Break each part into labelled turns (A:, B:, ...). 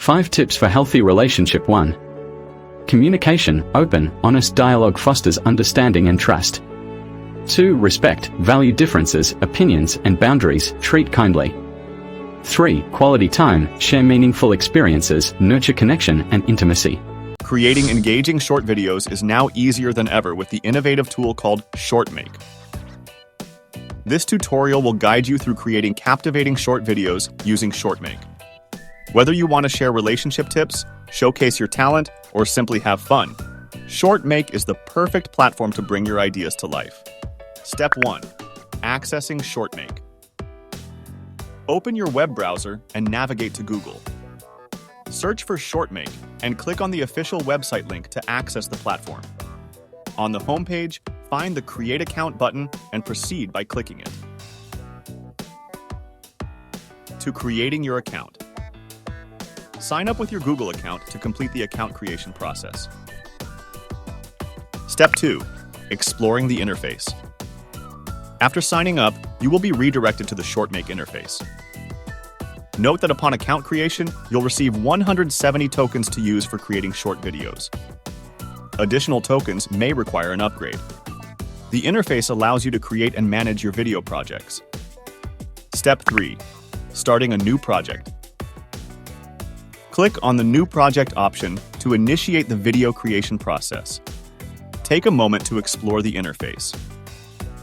A: 5 tips for healthy relationship. 1. Communication, open, honest dialogue fosters understanding and trust. 2. Respect, value differences, opinions, and boundaries, treat kindly. 3. Quality time, share meaningful experiences, nurture connection and intimacy.
B: Creating engaging short videos is now easier than ever with the innovative tool called SHORTMAKE. This tutorial will guide you through creating captivating short videos using SHORTMAKE. Whether you want to share relationship tips, showcase your talent, or simply have fun, SHORTMAKE is the perfect platform to bring your ideas to life. Step 1. Accessing SHORTMAKE. Open your web browser and navigate to Google. Search for SHORTMAKE and click on the official website link to access the platform. On the homepage, find the Create Account button and proceed by clicking it. To creating your account. Sign up with your Google account to complete the account creation process. Step 2. Exploring the interface. After signing up, you will be redirected to the SHORTMAKE interface. Note that upon account creation, you'll receive 170 tokens to use for creating short videos. Additional tokens may require an upgrade. The interface allows you to create and manage your video projects. Step 3. Starting a new project. Click on the New Project option to initiate the video creation process. Take a moment to explore the interface.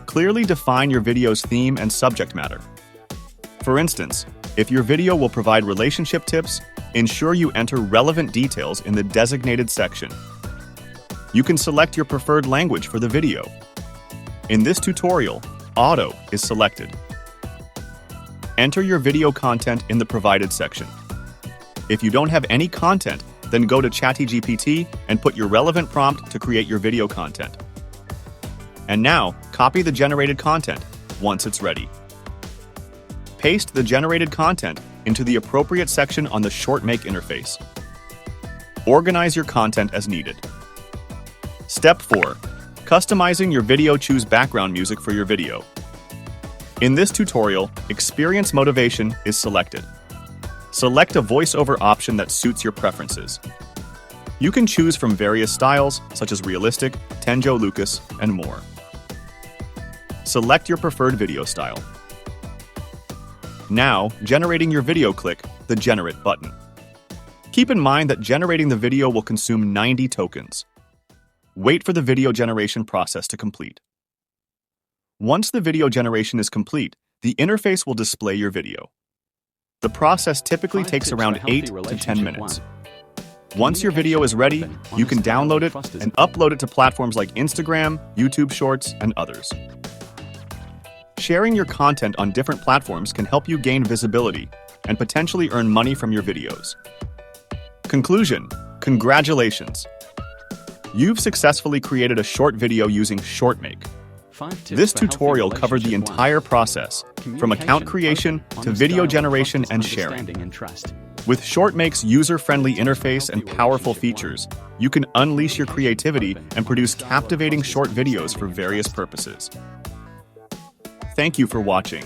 B: Clearly define your video's theme and subject matter. For instance, if your video will provide relationship tips, ensure you enter relevant details in the designated section. You can select your preferred language for the video. In this tutorial, Auto is selected. Enter your video content in the provided section. If you don't have any content, then go to ChatGPT and put your relevant prompt to create your video content. And now, copy the generated content once it's ready. Paste the generated content into the appropriate section on the SHORTMAKE interface. Organize your content as needed. Step 4. Customizing your video. Choose background music for your video. In this tutorial, Experience Motivation is selected. Select a voiceover option that suits your preferences. You can choose from various styles, such as realistic, Tenjo Lucas, and more. Select your preferred video style. Now, generating your video, click the Generate button. Keep in mind that generating the video will consume 90 tokens. Wait for the video generation process to complete. Once the video generation is complete, the interface will display your video. The process typically takes around 8 to 10 minutes. Once your video is ready, you can download it and upload it to platforms like Instagram, YouTube Shorts, and others. Sharing your content on different platforms can help you gain visibility and potentially earn money from your videos. Conclusion: congratulations! You've successfully created a short video using SHORTMAKE. This tutorial covered the entire process, from account creation to video generation and sharing. With SHORTMAKE's user-friendly interface and powerful features, you can unleash your creativity and produce captivating short videos for various purposes. Thank you for watching.